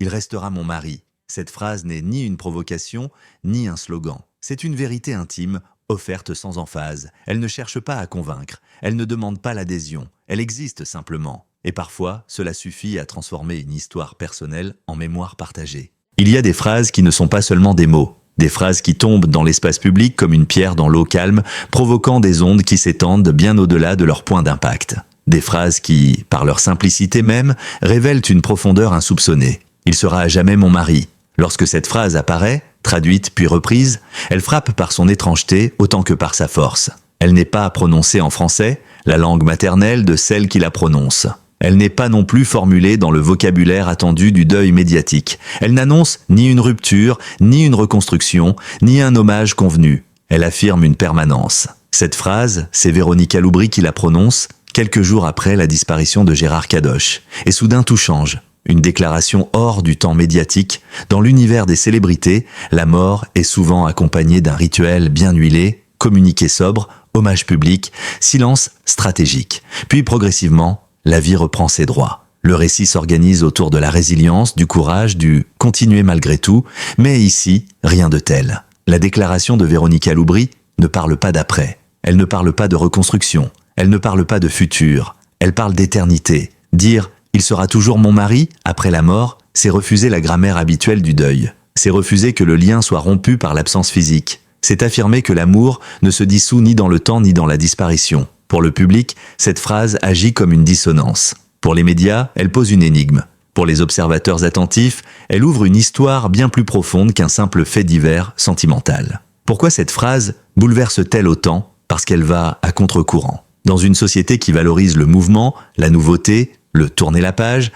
il restera mon mari. Cette phrase n'est ni une provocation, ni un slogan. C'est une vérité intime, offerte sans emphase. Elle ne cherche pas à convaincre, elle ne demande pas l'adhésion, elle existe simplement. Et parfois, cela suffit à transformer une histoire personnelle en mémoire partagée. Il y a des phrases qui ne sont pas seulement des mots, des phrases qui tombent dans l'espace public comme une pierre dans l'eau calme, provoquant des ondes qui s'étendent bien au-delà de leur point d'impact. Des phrases qui, par leur simplicité même, révèlent une profondeur insoupçonnée. Il sera à jamais mon mari. Lorsque cette phrase apparaît, traduite puis reprise, elle frappe par son étrangeté autant que par sa force. Elle n'est pas prononcée en français, la langue maternelle de celle qui la prononce. Elle n'est pas non plus formulée dans le vocabulaire attendu du deuil médiatique. Elle n'annonce ni une rupture, ni une reconstruction, ni un hommage convenu. Elle affirme une permanence. Cette phrase, c'est Véronica Loubry qui la prononce, quelques jours après la disparition de Gérard Kadosh. Et soudain tout change. Une déclaration hors du temps médiatique. Dans l'univers des célébrités, la mort est souvent accompagnée d'un rituel bien huilé, communiqué sobre, hommage public, silence stratégique. Puis progressivement, la vie reprend ses droits. Le récit s'organise autour de la résilience, du courage, du « continuer malgré tout », mais ici, rien de tel. La déclaration de Véronica Loubry ne parle pas d'après. Elle ne parle pas de reconstruction. Elle ne parle pas de futur. Elle parle d'éternité. Dire « il sera toujours mon mari » après la mort, c'est refuser la grammaire habituelle du deuil. C'est refuser que le lien soit rompu par l'absence physique. C'est affirmer que l'amour ne se dissout ni dans le temps ni dans la disparition. Pour le public, cette phrase agit comme une dissonance. Pour les médias, elle pose une énigme. Pour les observateurs attentifs, elle ouvre une histoire bien plus profonde qu'un simple fait divers sentimental. Pourquoi cette phrase bouleverse-t-elle autant ? Parce qu'elle va à contre-courant. Dans une société qui valorise le mouvement, la nouveauté, le tourner la page,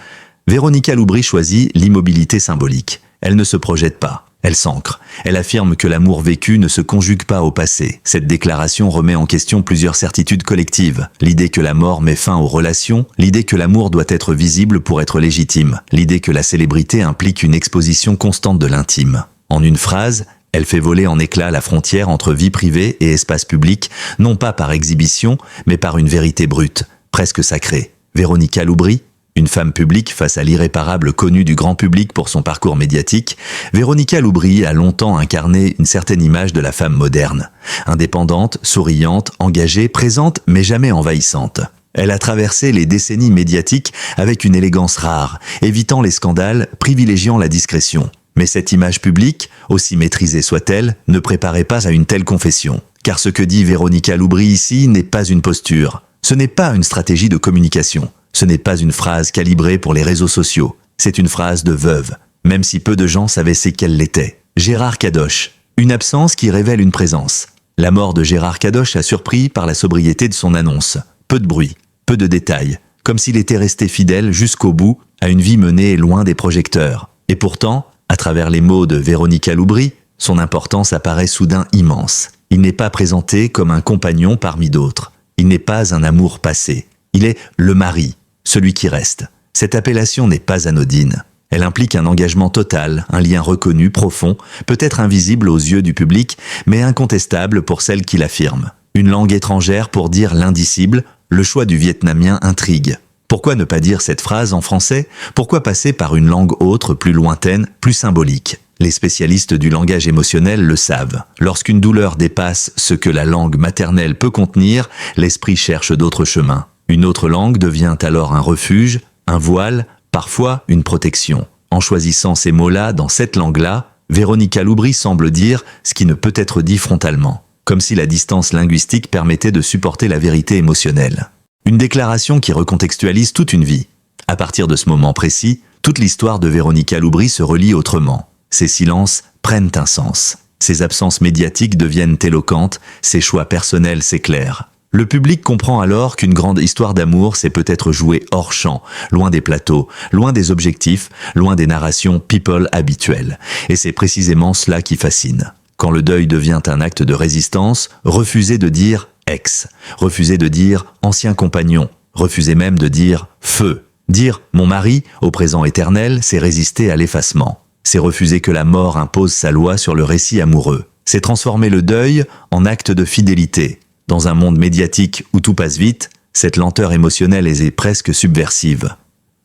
Véronica Loubry choisit l'immobilité symbolique. Elle ne se projette pas. Elle s'ancre. Elle affirme que l'amour vécu ne se conjugue pas au passé. Cette déclaration remet en question plusieurs certitudes collectives. L'idée que la mort met fin aux relations, l'idée que l'amour doit être visible pour être légitime, l'idée que la célébrité implique une exposition constante de l'intime. En une phrase, elle fait voler en éclats la frontière entre vie privée et espace public, non pas par exhibition, mais par une vérité brute, presque sacrée. Véronica Loubry, une femme publique face à l'irréparable connue du grand public pour son parcours médiatique, Véronica Loubry a longtemps incarné une certaine image de la femme moderne. Indépendante, souriante, engagée, présente, mais jamais envahissante. Elle a traversé les décennies médiatiques avec une élégance rare, évitant les scandales, privilégiant la discrétion. Mais cette image publique, aussi maîtrisée soit-elle, ne préparait pas à une telle confession. Car ce que dit Véronica Loubry ici n'est pas une posture. Ce n'est pas une stratégie de communication. Ce n'est pas une phrase calibrée pour les réseaux sociaux. C'est une phrase de veuve, même si peu de gens savaient ce qu'elle l'était. Gérard Kadosh. Une absence qui révèle une présence. La mort de Gérard Kadosh a surpris par la sobriété de son annonce. Peu de bruit, peu de détails. Comme s'il était resté fidèle jusqu'au bout à une vie menée loin des projecteurs. Et pourtant, à travers les mots de Véronica Loubry, son importance apparaît soudain immense. Il n'est pas présenté comme un compagnon parmi d'autres. Il n'est pas un amour passé. Il est le mari, celui qui reste. Cette appellation n'est pas anodine. Elle implique un engagement total, un lien reconnu, profond, peut-être invisible aux yeux du public, mais incontestable pour celle qui l'affirme. Une langue étrangère pour dire l'indicible, le choix du vietnamien intrigue. Pourquoi ne pas dire cette phrase en français ? Pourquoi passer par une langue autre, plus lointaine, plus symbolique ? Les spécialistes du langage émotionnel le savent. Lorsqu'une douleur dépasse ce que la langue maternelle peut contenir, l'esprit cherche d'autres chemins. Une autre langue devient alors un refuge, un voile, parfois une protection. En choisissant ces mots-là dans cette langue-là, Véronica Loubry semble dire ce qui ne peut être dit frontalement, comme si la distance linguistique permettait de supporter la vérité émotionnelle. Une déclaration qui recontextualise toute une vie. À partir de ce moment précis, toute l'histoire de Véronica Loubry se relie autrement. Ses silences prennent un sens. Ses absences médiatiques deviennent éloquentes, ses choix personnels s'éclairent. Le public comprend alors qu'une grande histoire d'amour s'est peut-être jouée hors champ, loin des plateaux, loin des objectifs, loin des narrations people habituelles. Et c'est précisément cela qui fascine. Quand le deuil devient un acte de résistance, refuser de dire « ex », refuser de dire « ancien compagnon », refuser même de dire « feu ». Dire « mon mari » au présent éternel, c'est résister à l'effacement. C'est refuser que la mort impose sa loi sur le récit amoureux. C'est transformer le deuil en acte de fidélité. Dans un monde médiatique où tout passe vite, cette lenteur émotionnelle est presque subversive.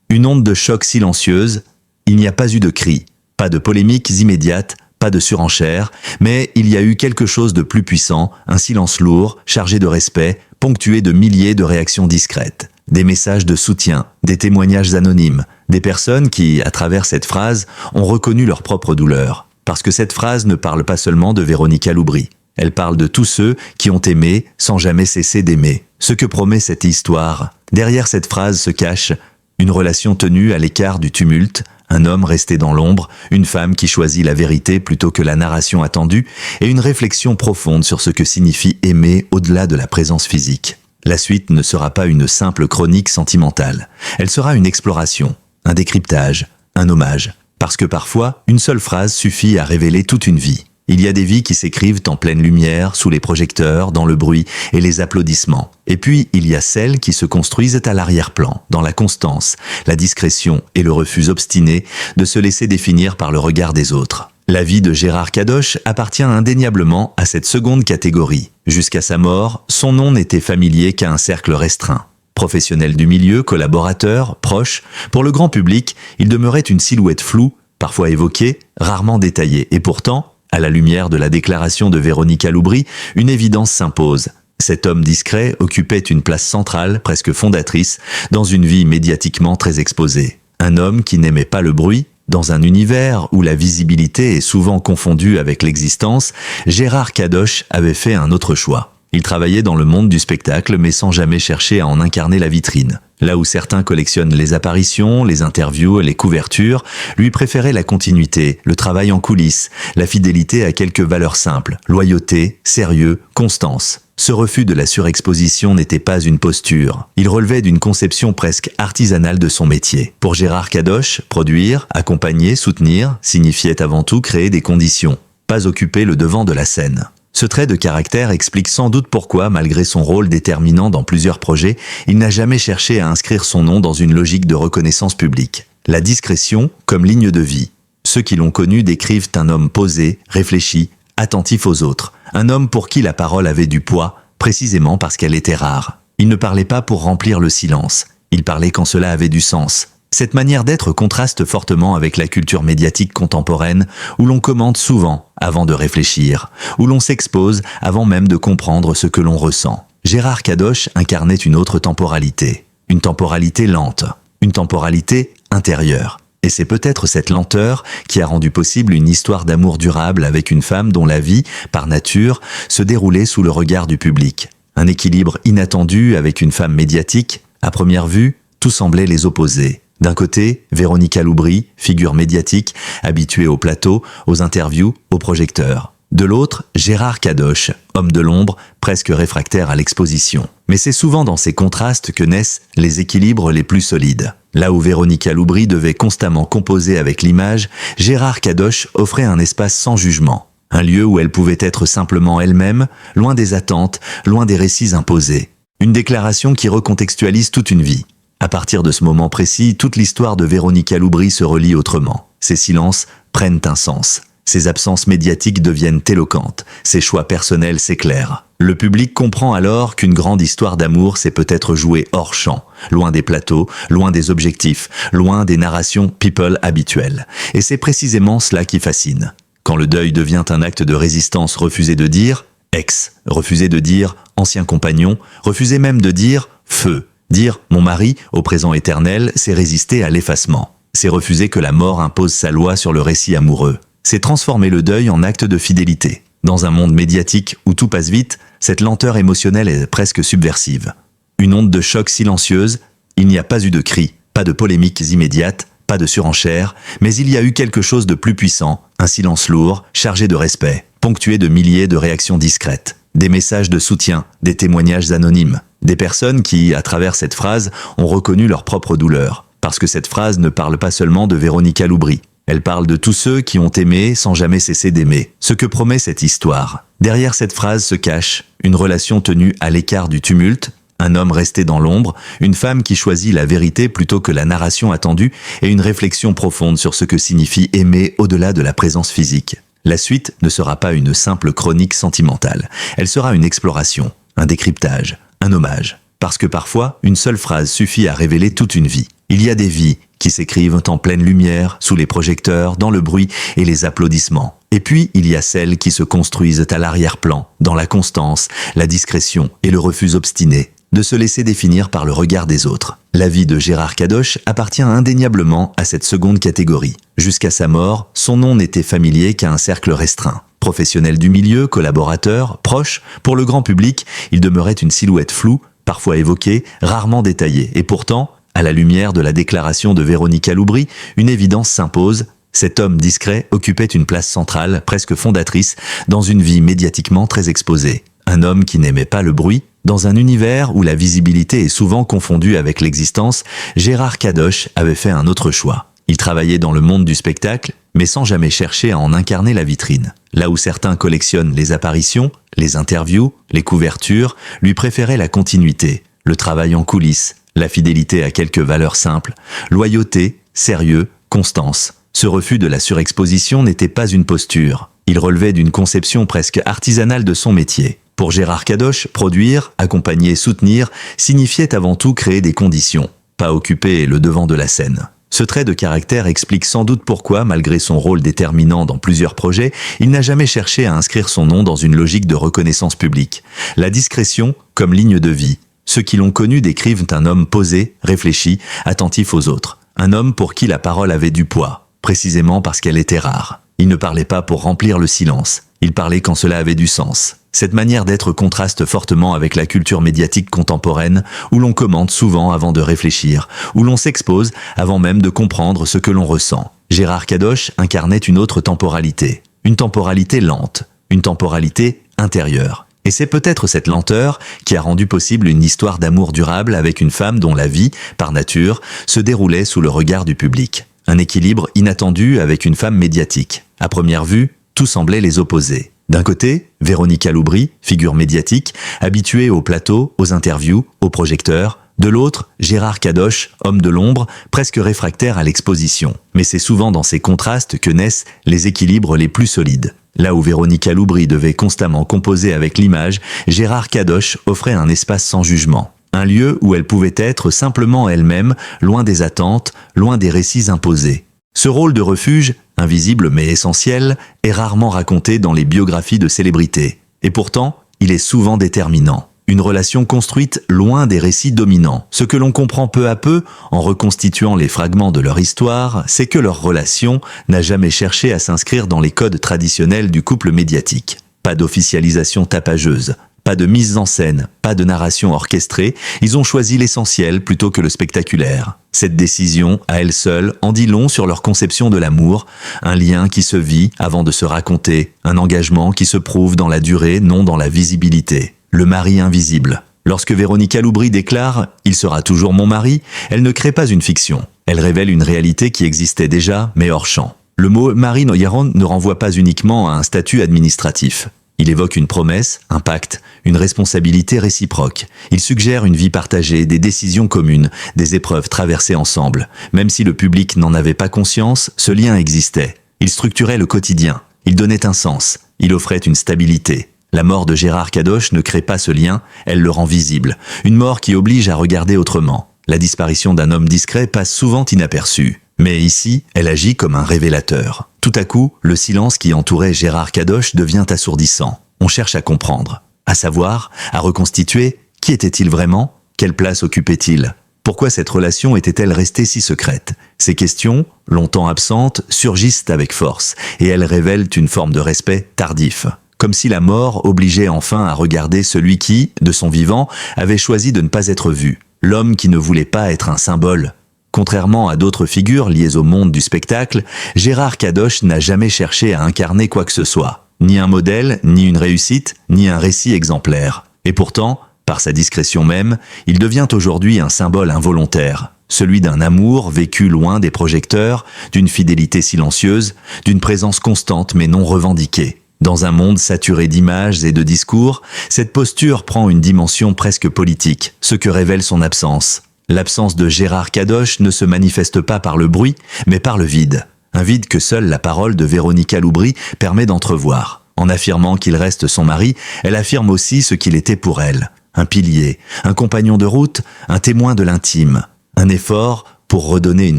Une onde de choc silencieuse, Il n'y a pas eu de cris, pas de polémiques immédiates, pas de surenchère, mais il y a eu quelque chose de plus puissant, un silence lourd, chargé de respect, ponctué de milliers de réactions discrètes. Des messages de soutien, des témoignages anonymes, des personnes qui, à travers cette phrase, ont reconnu leur propre douleur. Parce que cette phrase ne parle pas seulement de Véronica Loubry. Elle parle de tous ceux qui ont aimé sans jamais cesser d'aimer. Ce que promet cette histoire, derrière cette phrase se cache une relation tenue à l'écart du tumulte, un homme resté dans l'ombre, une femme qui choisit la vérité plutôt que la narration attendue, et une réflexion profonde sur ce que signifie aimer au-delà de la présence physique. La suite ne sera pas une simple chronique sentimentale. Elle sera une exploration, un décryptage, un hommage. Parce que parfois, une seule phrase suffit à révéler toute une vie. Il y a des vies qui s'écrivent en pleine lumière, sous les projecteurs, dans le bruit et les applaudissements. Et puis, il y a celles qui se construisent à l'arrière-plan, dans la constance, la discrétion et le refus obstiné de se laisser définir par le regard des autres. La vie de Gérard Kadosh appartient indéniablement à cette seconde catégorie. Jusqu'à sa mort, son nom n'était familier qu'à un cercle restreint. Professionnel du milieu, collaborateur, proche, pour le grand public, il demeurait une silhouette floue, parfois évoquée, rarement détaillée. Et pourtant, à la lumière de la déclaration de Véronica Loubry, une évidence s'impose. Cet homme discret occupait une place centrale, presque fondatrice, dans une vie médiatiquement très exposée. Un homme qui n'aimait pas le bruit. Dans un univers où la visibilité est souvent confondue avec l'existence, Gérard Kadosh avait fait un autre choix. Il travaillait dans le monde du spectacle mais sans jamais chercher à en incarner la vitrine. Là où certains collectionnent les apparitions, les interviews, les couvertures, lui préférait la continuité, le travail en coulisses, la fidélité à quelques valeurs simples, loyauté, sérieux, constance. Ce refus de la surexposition n'était pas une posture. Il relevait d'une conception presque artisanale de son métier. Pour Gérard Kadosh, produire, accompagner, soutenir, signifiait avant tout créer des conditions, pas occuper le devant de la scène. Ce trait de caractère explique sans doute pourquoi, malgré son rôle déterminant dans plusieurs projets, il n'a jamais cherché à inscrire son nom dans une logique de reconnaissance publique. La discrétion comme ligne de vie. Ceux qui l'ont connu décrivent un homme posé, réfléchi, attentif aux autres. Un homme pour qui la parole avait du poids, précisément parce qu'elle était rare. Il ne parlait pas pour remplir le silence. Il parlait quand cela avait du sens. Cette manière d'être contraste fortement avec la culture médiatique contemporaine où l'on commente souvent avant de réfléchir, où l'on s'expose avant même de comprendre ce que l'on ressent. Gérard Kadosh incarnait une autre temporalité, une temporalité lente, une temporalité intérieure. Et c'est peut-être cette lenteur qui a rendu possible une histoire d'amour durable avec une femme dont la vie, par nature, se déroulait sous le regard du public. Un équilibre inattendu avec une femme médiatique, à première vue, tout semblait les opposer. D'un côté, Véronica Loubry, figure médiatique, habituée au plateau, aux interviews, aux projecteurs. De l'autre, Gérard Kadosh, homme de l'ombre, presque réfractaire à l'exposition. Mais c'est souvent dans ces contrastes que naissent les équilibres les plus solides. Là où Véronica Loubry devait constamment composer avec l'image, Gérard Kadosh offrait un espace sans jugement. Un lieu où elle pouvait être simplement elle-même, loin des attentes, loin des récits imposés. Une déclaration qui recontextualise toute une vie. À partir de ce moment précis, toute l'histoire de Véronica Loubry se relie autrement. Ses silences prennent un sens. Ses absences médiatiques deviennent éloquentes. Ses choix personnels s'éclairent. Le public comprend alors qu'une grande histoire d'amour s'est peut-être jouée hors champ, loin des plateaux, loin des objectifs, loin des narrations people habituelles. Et c'est précisément cela qui fascine. Quand le deuil devient un acte de résistance, refuser de dire « ex », refuser de dire « ancien compagnon », refuser même de dire « feu ». Dire « mon mari » au présent éternel, c'est résister à l'effacement. C'est refuser que la mort impose sa loi sur le récit amoureux. C'est transformer le deuil en acte de fidélité. Dans un monde médiatique où tout passe vite, cette lenteur émotionnelle est presque subversive. Une onde de choc silencieuse, il n'y a pas eu de cris, pas de polémiques immédiates, pas de surenchère, mais il y a eu quelque chose de plus puissant, un silence lourd, chargé de respect, ponctué de milliers de réactions discrètes. Des messages de soutien, des témoignages anonymes. Des personnes qui, à travers cette phrase, ont reconnu leur propre douleur. Parce que cette phrase ne parle pas seulement de Véronica Loubry. Elle parle de tous ceux qui ont aimé sans jamais cesser d'aimer. Ce que promet cette histoire. Derrière cette phrase se cache une relation tenue à l'écart du tumulte, un homme resté dans l'ombre, une femme qui choisit la vérité plutôt que la narration attendue et une réflexion profonde sur ce que signifie aimer au-delà de la présence physique. La suite ne sera pas une simple chronique sentimentale. Elle sera une exploration, un décryptage, un hommage. Parce que parfois, une seule phrase suffit à révéler toute une vie. Il y a des vies qui s'écrivent en pleine lumière, sous les projecteurs, dans le bruit et les applaudissements. Et puis, il y a celles qui se construisent à l'arrière-plan, dans la constance, la discrétion et le refus obstiné de se laisser définir par le regard des autres. La vie de Gérard Kadosh appartient indéniablement à cette seconde catégorie. Jusqu'à sa mort, son nom n'était familier qu'à un cercle restreint. Professionnel du milieu, collaborateur, proche, pour le grand public, il demeurait une silhouette floue, parfois évoquée, rarement détaillée. Et pourtant, à la lumière de la déclaration de Véronica Loubry, une évidence s'impose. Cet homme discret occupait une place centrale, presque fondatrice, dans une vie médiatiquement très exposée. Un homme qui n'aimait pas le bruit. Dans un univers où la visibilité est souvent confondue avec l'existence, Gérard Kadosh avait fait un autre choix. Il travaillait dans le monde du spectacle, mais sans jamais chercher à en incarner la vitrine. Là où certains collectionnent les apparitions, les interviews, les couvertures, lui préférait la continuité, le travail en coulisses, la fidélité à quelques valeurs simples, loyauté, sérieux, constance. Ce refus de la surexposition n'était pas une posture. Il relevait d'une conception presque artisanale de son métier. Pour Gérard Kadosh, produire, accompagner, soutenir signifiait avant tout créer des conditions, pas occuper le devant de la scène. Ce trait de caractère explique sans doute pourquoi, malgré son rôle déterminant dans plusieurs projets, il n'a jamais cherché à inscrire son nom dans une logique de reconnaissance publique. La discrétion comme ligne de vie. Ceux qui l'ont connu décrivent un homme posé, réfléchi, attentif aux autres. Un homme pour qui la parole avait du poids, précisément parce qu'elle était rare. Il ne parlait pas pour remplir le silence. Il parlait quand cela avait du sens. Cette manière d'être contraste fortement avec la culture médiatique contemporaine, où l'on commente souvent avant de réfléchir, où l'on s'expose avant même de comprendre ce que l'on ressent. Gérard Kadosh incarnait une autre temporalité. Une temporalité lente, une temporalité intérieure. Et c'est peut-être cette lenteur qui a rendu possible une histoire d'amour durable avec une femme dont la vie, par nature, se déroulait sous le regard du public. Un équilibre inattendu avec une femme médiatique. À première vue, tout semblait les opposer. D'un côté, Véronica Loubry, figure médiatique, habituée au plateau, aux interviews, aux projecteurs. De l'autre, Gérard Kadosh, homme de l'ombre, presque réfractaire à l'exposition. Mais c'est souvent dans ces contrastes que naissent les équilibres les plus solides. Là où Véronica Loubry devait constamment composer avec l'image, Gérard Kadosh offrait un espace sans jugement. Un lieu où elle pouvait être simplement elle-même, loin des attentes, loin des récits imposés. Ce rôle de refuge, invisible mais essentiel, est rarement raconté dans les biographies de célébrités. Et pourtant, il est souvent déterminant. Une relation construite loin des récits dominants. Ce que l'on comprend peu à peu, en reconstituant les fragments de leur histoire, c'est que leur relation n'a jamais cherché à s'inscrire dans les codes traditionnels du couple médiatique. Pas d'officialisation tapageuse, pas de mise en scène, pas de narration orchestrée, ils ont choisi l'essentiel plutôt que le spectaculaire. Cette décision, à elle seule, en dit long sur leur conception de l'amour, un lien qui se vit avant de se raconter, un engagement qui se prouve dans la durée, non dans la visibilité. Le mari invisible. Lorsque Véronica Loubry déclare « Il sera toujours mon mari », elle ne crée pas une fiction. Elle révèle une réalité qui existait déjà, mais hors champ. Le mot « mari no yaron » ne renvoie pas uniquement à un statut administratif. Il évoque une promesse, un pacte, une responsabilité réciproque. Il suggère une vie partagée, des décisions communes, des épreuves traversées ensemble. Même si le public n'en avait pas conscience, ce lien existait. Il structurait le quotidien. Il donnait un sens. Il offrait une stabilité. La mort de Gérard Kadosh ne crée pas ce lien, elle le rend visible. Une mort qui oblige à regarder autrement. La disparition d'un homme discret passe souvent inaperçue. Mais ici, elle agit comme un révélateur. Tout à coup, le silence qui entourait Gérard Kadosh devient assourdissant. On cherche à comprendre, à savoir, à reconstituer. Qui était-il vraiment? Quelle place occupait-il? Pourquoi cette relation était-elle restée si secrète? Ces questions, longtemps absentes, surgissent avec force, et elles révèlent une forme de respect tardif. Comme si la mort obligeait enfin à regarder celui qui, de son vivant, avait choisi de ne pas être vu. L'homme qui ne voulait pas être un symbole. Contrairement à d'autres figures liées au monde du spectacle, Gérard Kadosh n'a jamais cherché à incarner quoi que ce soit. Ni un modèle, ni une réussite, ni un récit exemplaire. Et pourtant, par sa discrétion même, il devient aujourd'hui un symbole involontaire. Celui d'un amour vécu loin des projecteurs, d'une fidélité silencieuse, d'une présence constante mais non revendiquée. Dans un monde saturé d'images et de discours, cette posture prend une dimension presque politique, ce que révèle son absence. L'absence de Gérard Kadosh ne se manifeste pas par le bruit, mais par le vide. Un vide que seule la parole de Véronica Loubry permet d'entrevoir. En affirmant qu'il reste son mari, elle affirme aussi ce qu'il était pour elle. Un pilier, un compagnon de route, un témoin de l'intime. Un effort pour redonner une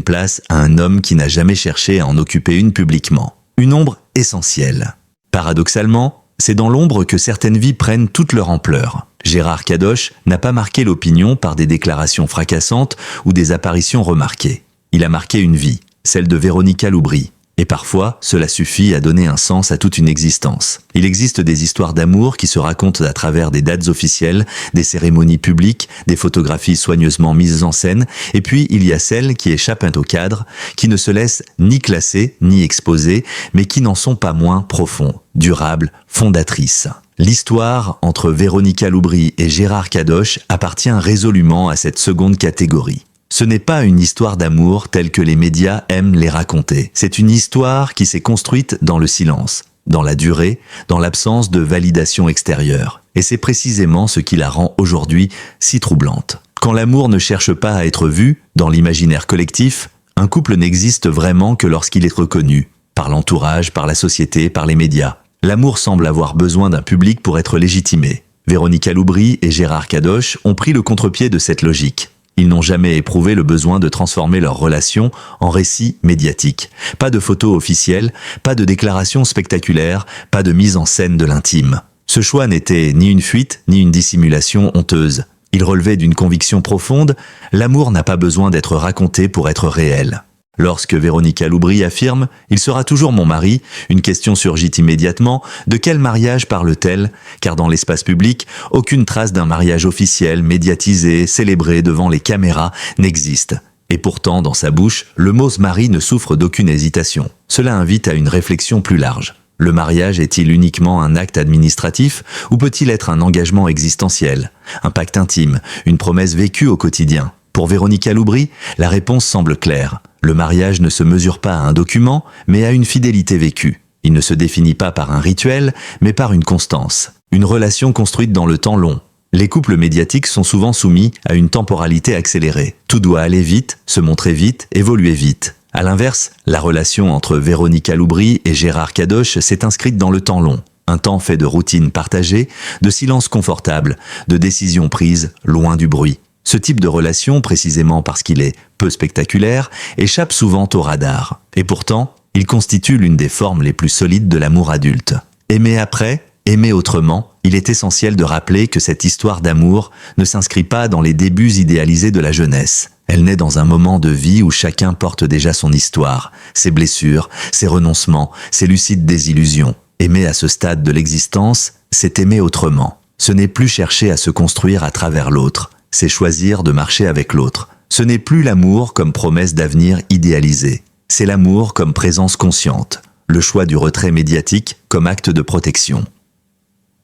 place à un homme qui n'a jamais cherché à en occuper une publiquement. Une ombre essentielle. Paradoxalement, c'est dans l'ombre que certaines vies prennent toute leur ampleur. Gérard Kadosh n'a pas marqué l'opinion par des déclarations fracassantes ou des apparitions remarquées. Il a marqué une vie, celle de Véronica Loubry. Et parfois, cela suffit à donner un sens à toute une existence. Il existe des histoires d'amour qui se racontent à travers des dates officielles, des cérémonies publiques, des photographies soigneusement mises en scène, et puis il y a celles qui échappent au cadre, qui ne se laissent ni classer, ni exposer, mais qui n'en sont pas moins profonds, durables, fondatrices. L'histoire entre Véronica Loubry et Gérard Kadosh appartient résolument à cette seconde catégorie. Ce n'est pas une histoire d'amour telle que les médias aiment les raconter. C'est une histoire qui s'est construite dans le silence, dans la durée, dans l'absence de validation extérieure. Et c'est précisément ce qui la rend aujourd'hui si troublante. Quand l'amour ne cherche pas à être vu, dans l'imaginaire collectif, un couple n'existe vraiment que lorsqu'il est reconnu, par l'entourage, par la société, par les médias. L'amour semble avoir besoin d'un public pour être légitimé. Véronica Loubry et Gérard Kadosh ont pris le contre-pied de cette logique. Ils n'ont jamais éprouvé le besoin de transformer leur relation en récit médiatique. Pas de photos officielles, pas de déclarations spectaculaires, pas de mise en scène de l'intime. Ce choix n'était ni une fuite, ni une dissimulation honteuse. Il relevait d'une conviction profonde, l'amour n'a pas besoin d'être raconté pour être réel. Lorsque Véronica Loubry affirme « Il sera toujours mon mari », une question surgit immédiatement « De quel mariage parle-t-elle ?» Car dans l'espace public, aucune trace d'un mariage officiel, médiatisé, célébré devant les caméras n'existe. Et pourtant, dans sa bouche, le mot « mari » ne souffre d'aucune hésitation. Cela invite à une réflexion plus large. Le mariage est-il uniquement un acte administratif ou peut-il être un engagement existentiel, un pacte intime, une promesse vécue au quotidien? Pour Véronica Loubry, la réponse semble claire. Le mariage ne se mesure pas à un document, mais à une fidélité vécue. Il ne se définit pas par un rituel, mais par une constance. Une relation construite dans le temps long. Les couples médiatiques sont souvent soumis à une temporalité accélérée. Tout doit aller vite, se montrer vite, évoluer vite. À l'inverse, la relation entre Véronica Loubry et Gérard Kadosh s'est inscrite dans le temps long. Un temps fait de routines partagées, de silences confortables, de décisions prises loin du bruit. Ce type de relation, précisément parce qu'il est peu spectaculaire, échappe souvent au radar. Et pourtant, il constitue l'une des formes les plus solides de l'amour adulte. Aimer après, aimer autrement, il est essentiel de rappeler que cette histoire d'amour ne s'inscrit pas dans les débuts idéalisés de la jeunesse. Elle naît dans un moment de vie où chacun porte déjà son histoire, ses blessures, ses renoncements, ses lucides désillusions. Aimer à ce stade de l'existence, c'est aimer autrement. Ce n'est plus chercher à se construire à travers l'autre. C'est choisir de marcher avec l'autre. Ce n'est plus l'amour comme promesse d'avenir idéalisé. C'est l'amour comme présence consciente. Le choix du retrait médiatique comme acte de protection.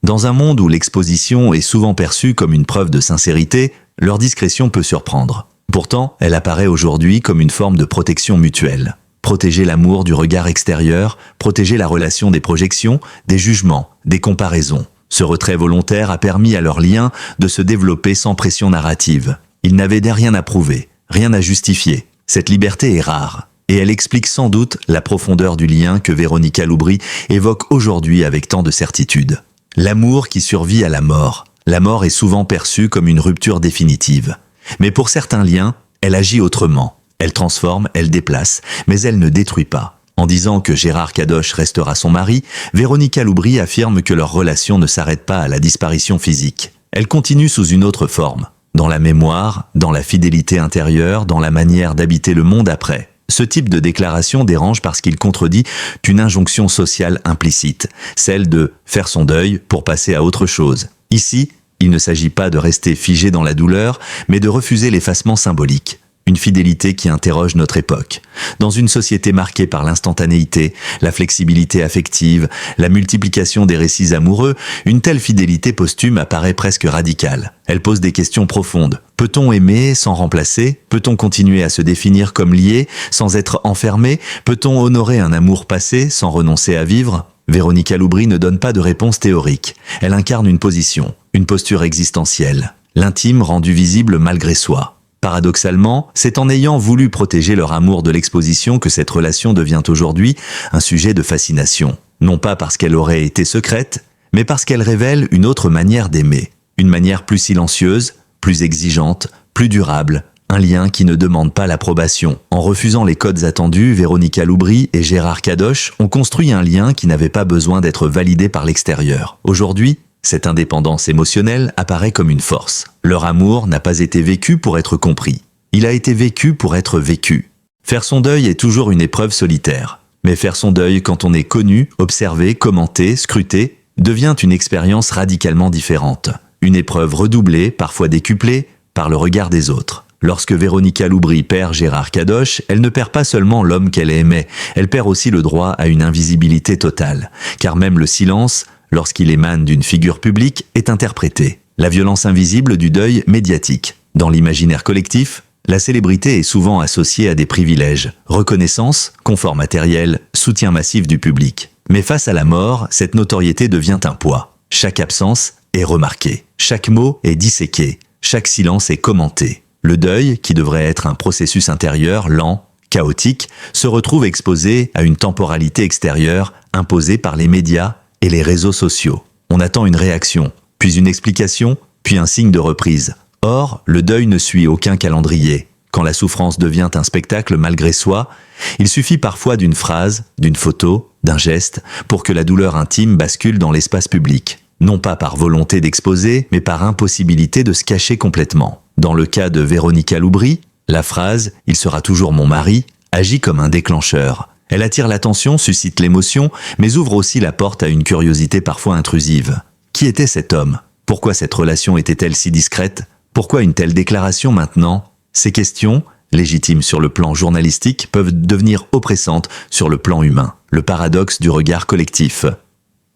Dans un monde où l'exposition est souvent perçue comme une preuve de sincérité, leur discrétion peut surprendre. Pourtant, elle apparaît aujourd'hui comme une forme de protection mutuelle. Protéger l'amour du regard extérieur, protéger la relation des projections, des jugements, des comparaisons. Ce retrait volontaire a permis à leur lien de se développer sans pression narrative. Ils n'avaient rien à prouver, rien à justifier. Cette liberté est rare. Et elle explique sans doute la profondeur du lien que Véronica Loubry évoque aujourd'hui avec tant de certitude. L'amour qui survit à la mort. La mort est souvent perçue comme une rupture définitive. Mais pour certains liens, elle agit autrement. Elle transforme, elle déplace, mais elle ne détruit pas. En disant que Gérard Kadosh restera son mari, Véronica Loubry affirme que leur relation ne s'arrête pas à la disparition physique. Elle continue sous une autre forme, dans la mémoire, dans la fidélité intérieure, dans la manière d'habiter le monde après. Ce type de déclaration dérange parce qu'il contredit une injonction sociale implicite, celle de faire son deuil pour passer à autre chose. Ici, il ne s'agit pas de rester figé dans la douleur, mais de refuser l'effacement symbolique. Une fidélité qui interroge notre époque. Dans une société marquée par l'instantanéité, la flexibilité affective, la multiplication des récits amoureux, une telle fidélité posthume apparaît presque radicale. Elle pose des questions profondes. Peut-on aimer sans remplacer? Peut-on continuer à se définir comme lié sans être enfermé? Peut-on honorer un amour passé sans renoncer à vivre? Véronica Loubry ne donne pas de réponse théorique. Elle incarne une position, une posture existentielle. L'intime rendu visible malgré soi. Paradoxalement, c'est en ayant voulu protéger leur amour de l'exposition que cette relation devient aujourd'hui un sujet de fascination. Non pas parce qu'elle aurait été secrète, mais parce qu'elle révèle une autre manière d'aimer. Une manière plus silencieuse, plus exigeante, plus durable, un lien qui ne demande pas l'approbation. En refusant les codes attendus, Véronica Loubry et Gérard Kadosh ont construit un lien qui n'avait pas besoin d'être validé par l'extérieur. Aujourd'hui, cette indépendance émotionnelle apparaît comme une force. Leur amour n'a pas été vécu pour être compris. Il a été vécu pour être vécu. Faire son deuil est toujours une épreuve solitaire. Mais faire son deuil quand on est connu, observé, commenté, scruté, devient une expérience radicalement différente. Une épreuve redoublée, parfois décuplée, par le regard des autres. Lorsque Véronica Loubry perd Gérard Kadosh, elle ne perd pas seulement l'homme qu'elle aimait, elle perd aussi le droit à une invisibilité totale. Car même le silence, lorsqu'il émane d'une figure publique, est interprété. La violence invisible du deuil médiatique. Dans l'imaginaire collectif, la célébrité est souvent associée à des privilèges, reconnaissance, confort matériel, soutien massif du public. Mais face à la mort, cette notoriété devient un poids. Chaque absence est remarquée, chaque mot est disséqué, chaque silence est commenté. Le deuil, qui devrait être un processus intérieur lent, chaotique, se retrouve exposé à une temporalité extérieure imposée par les médias et les réseaux sociaux. On attend une réaction, puis une explication, puis un signe de reprise. Or, le deuil ne suit aucun calendrier. Quand la souffrance devient un spectacle malgré soi, il suffit parfois d'une phrase, d'une photo, d'un geste, pour que la douleur intime bascule dans l'espace public. Non pas par volonté d'exposer, mais par impossibilité de se cacher complètement. Dans le cas de Véronica Loubry, la phrase « Il sera toujours mon mari » agit comme un déclencheur. Elle attire l'attention, suscite l'émotion, mais ouvre aussi la porte à une curiosité parfois intrusive. Qui était cet homme? Pourquoi cette relation était-elle si discrète? Pourquoi une telle déclaration maintenant? Ces questions, légitimes sur le plan journalistique, peuvent devenir oppressantes sur le plan humain. Le paradoxe du regard collectif.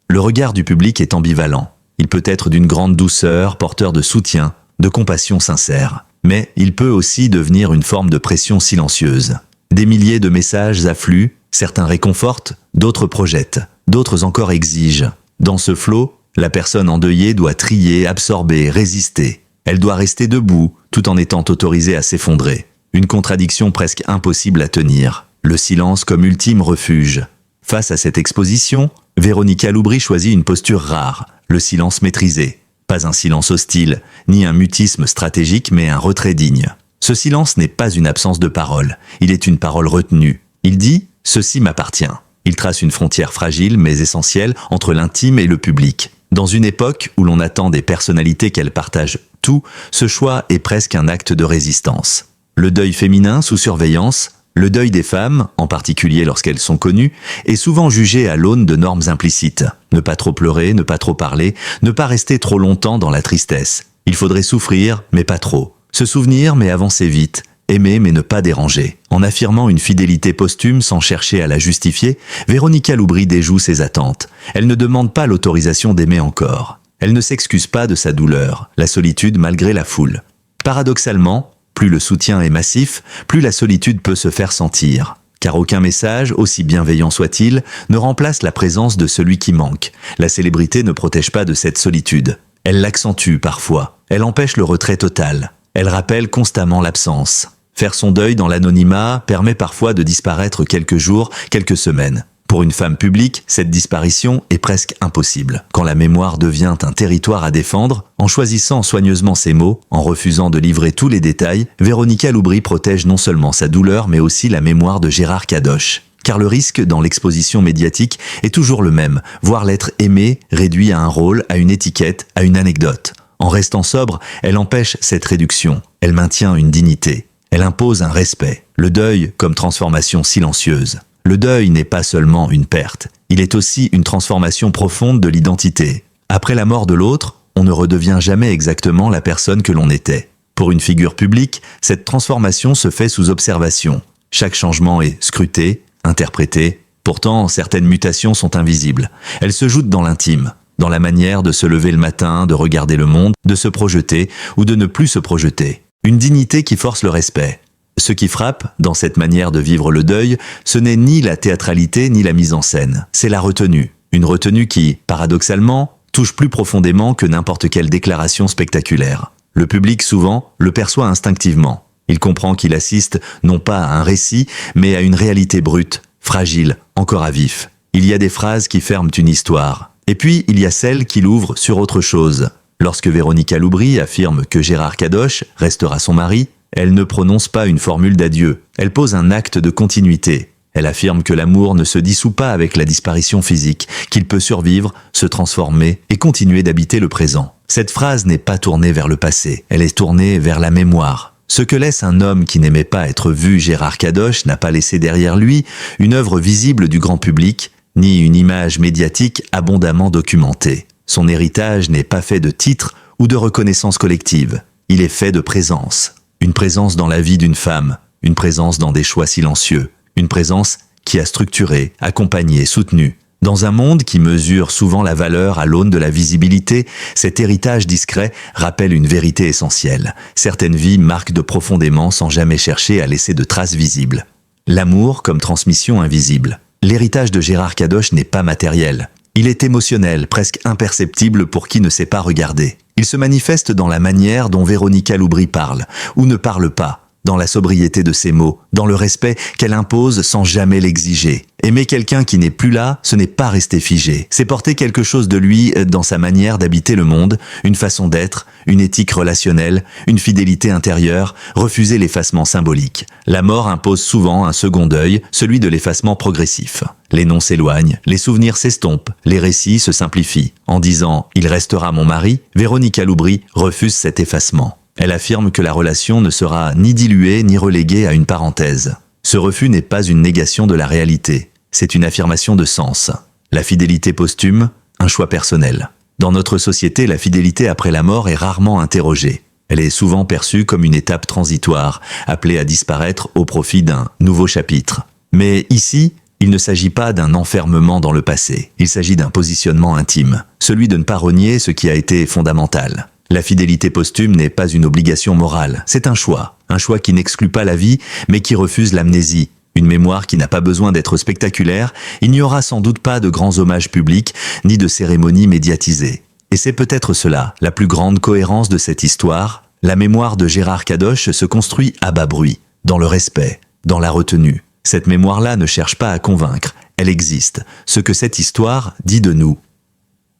Le regard du public est ambivalent. Il peut être d'une grande douceur, porteur de soutien, de compassion sincère. Mais il peut aussi devenir une forme de pression silencieuse. Des milliers de messages affluent, certains réconfortent, d'autres projettent, d'autres encore exigent. Dans ce flot, la personne endeuillée doit trier, absorber, résister. Elle doit rester debout, tout en étant autorisée à s'effondrer. Une contradiction presque impossible à tenir. Le silence comme ultime refuge. Face à cette exposition, Véronica Loubry choisit une posture rare, le silence maîtrisé. Pas un silence hostile, ni un mutisme stratégique, mais un retrait digne. Ce silence n'est pas une absence de parole, il est une parole retenue. Il dit « ceci m'appartient ». Il trace une frontière fragile mais essentielle entre l'intime et le public. Dans une époque où l'on attend des personnalités qu'elles partagent tout, ce choix est presque un acte de résistance. Le deuil féminin sous surveillance, le deuil des femmes, en particulier lorsqu'elles sont connues, est souvent jugé à l'aune de normes implicites. Ne pas trop pleurer, ne pas trop parler, ne pas rester trop longtemps dans la tristesse. Il faudrait souffrir, mais pas trop. Se souvenir, mais avancer vite. Aimer, mais ne pas déranger. En affirmant une fidélité posthume sans chercher à la justifier, Véronica Loubry déjoue ses attentes. Elle ne demande pas l'autorisation d'aimer encore. Elle ne s'excuse pas de sa douleur, la solitude malgré la foule. Paradoxalement, plus le soutien est massif, plus la solitude peut se faire sentir. Car aucun message, aussi bienveillant soit-il, ne remplace la présence de celui qui manque. La célébrité ne protège pas de cette solitude. Elle l'accentue parfois. Elle empêche le retrait total. Elle rappelle constamment l'absence. Faire son deuil dans l'anonymat permet parfois de disparaître quelques jours, quelques semaines. Pour une femme publique, cette disparition est presque impossible. Quand la mémoire devient un territoire à défendre, en choisissant soigneusement ses mots, en refusant de livrer tous les détails, Véronica Loubry protège non seulement sa douleur mais aussi la mémoire de Gérard Kadosh. Car le risque dans l'exposition médiatique est toujours le même, voir l'être aimé réduit à un rôle, à une étiquette, à une anecdote. En restant sobre, elle empêche cette réduction. Elle maintient une dignité. Elle impose un respect. Le deuil comme transformation silencieuse. Le deuil n'est pas seulement une perte, il est aussi une transformation profonde de l'identité. Après la mort de l'autre, on ne redevient jamais exactement la personne que l'on était. Pour une figure publique, cette transformation se fait sous observation. Chaque changement est scruté, interprété. Pourtant, certaines mutations sont invisibles. Elles se jouent dans l'intime, dans la manière de se lever le matin, de regarder le monde, de se projeter ou de ne plus se projeter. Une dignité qui force le respect. Ce qui frappe, dans cette manière de vivre le deuil, ce n'est ni la théâtralité ni la mise en scène, c'est la retenue. Une retenue qui, paradoxalement, touche plus profondément que n'importe quelle déclaration spectaculaire. Le public, souvent, le perçoit instinctivement. Il comprend qu'il assiste non pas à un récit, mais à une réalité brute, fragile, encore à vif. Il y a des phrases qui ferment une histoire. Et puis, il y a celles qui l'ouvrent sur autre chose. Lorsque Véronica Loubry affirme que Gérard Kadosh restera son mari, Elle ne prononce pas une formule d'adieu, elle pose un acte de continuité. Elle affirme que l'amour ne se dissout pas avec la disparition physique, qu'il peut survivre, se transformer et continuer d'habiter le présent. Cette phrase n'est pas tournée vers le passé, elle est tournée vers la mémoire. Ce que laisse un homme qui n'aimait pas être vu, Gérard Kadosh n'a pas laissé derrière lui une œuvre visible du grand public, ni une image médiatique abondamment documentée. Son héritage n'est pas fait de titres ou de reconnaissance collective. Il est fait de présence. Une présence dans la vie d'une femme, une présence dans des choix silencieux, une présence qui a structuré, accompagné, soutenu. Dans un monde qui mesure souvent la valeur à l'aune de la visibilité, cet héritage discret rappelle une vérité essentielle. Certaines vies marquent de profondément sans jamais chercher à laisser de traces visibles. L'amour comme transmission invisible. L'héritage de Gérard Kadosh n'est pas matériel. Il est émotionnel, presque imperceptible pour qui ne sait pas regarder. Il se manifeste dans la manière dont Véronica Loubry parle, ou ne parle pas, dans la sobriété de ses mots, dans le respect qu'elle impose sans jamais l'exiger. Aimer quelqu'un qui n'est plus là, ce n'est pas rester figé. C'est porter quelque chose de lui dans sa manière d'habiter le monde, une façon d'être, une éthique relationnelle, une fidélité intérieure, refuser l'effacement symbolique. La mort impose souvent un second deuil, celui de l'effacement progressif. Les noms s'éloignent, les souvenirs s'estompent, les récits se simplifient. En disant « il restera mon mari », Véronica Loubry refuse cet effacement. Elle affirme que la relation ne sera ni diluée ni reléguée à une parenthèse. Ce refus n'est pas une négation de la réalité, c'est une affirmation de sens. La fidélité posthume, un choix personnel. Dans notre société, la fidélité après la mort est rarement interrogée. Elle est souvent perçue comme une étape transitoire, appelée à disparaître au profit d'un nouveau chapitre. Mais ici, il ne s'agit pas d'un enfermement dans le passé, il s'agit d'un positionnement intime, celui de ne pas renier ce qui a été fondamental. La fidélité posthume n'est pas une obligation morale, c'est un choix qui n'exclut pas la vie, mais qui refuse l'amnésie. Une mémoire qui n'a pas besoin d'être spectaculaire, il n'y aura sans doute pas de grands hommages publics, ni de cérémonies médiatisées. Et c'est peut-être cela, la plus grande cohérence de cette histoire. La mémoire de Gérard Kadosh se construit à bas bruit, dans le respect, dans la retenue. Cette mémoire-là ne cherche pas à convaincre, elle existe, ce que cette histoire dit de nous.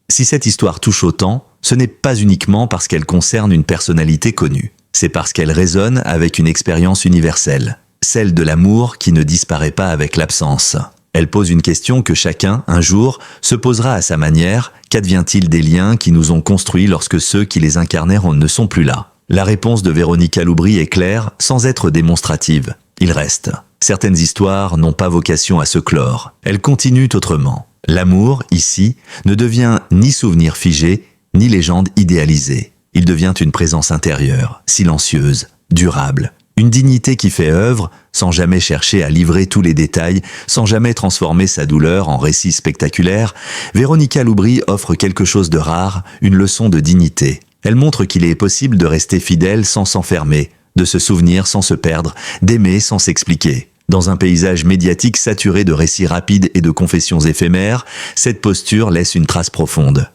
Si cette histoire touche autant, ce n'est pas uniquement parce qu'elle concerne une personnalité connue, c'est parce qu'elle résonne avec une expérience universelle, celle de l'amour qui ne disparaît pas avec l'absence. Elle pose une question que chacun, un jour, se posera à sa manière. Qu'advient-il des liens qui nous ont construits lorsque ceux qui les incarnèrent ne sont plus là? La réponse de Véronica Loubry est claire, sans être démonstrative. Il reste. Certaines histoires n'ont pas vocation à se clore. Elles continuent autrement. L'amour, ici, ne devient ni souvenir figé, ni légende idéalisée. Il devient une présence intérieure, silencieuse, durable. Une dignité qui fait œuvre, sans jamais chercher à livrer tous les détails, sans jamais transformer sa douleur en récit spectaculaire. Véronica Loubry offre quelque chose de rare, une leçon de dignité. Elle montre qu'il est possible de rester fidèle sans s'enfermer, de se souvenir sans se perdre, d'aimer sans s'expliquer. Dans un paysage médiatique saturé de récits rapides et de confessions éphémères, cette posture laisse une trace profonde.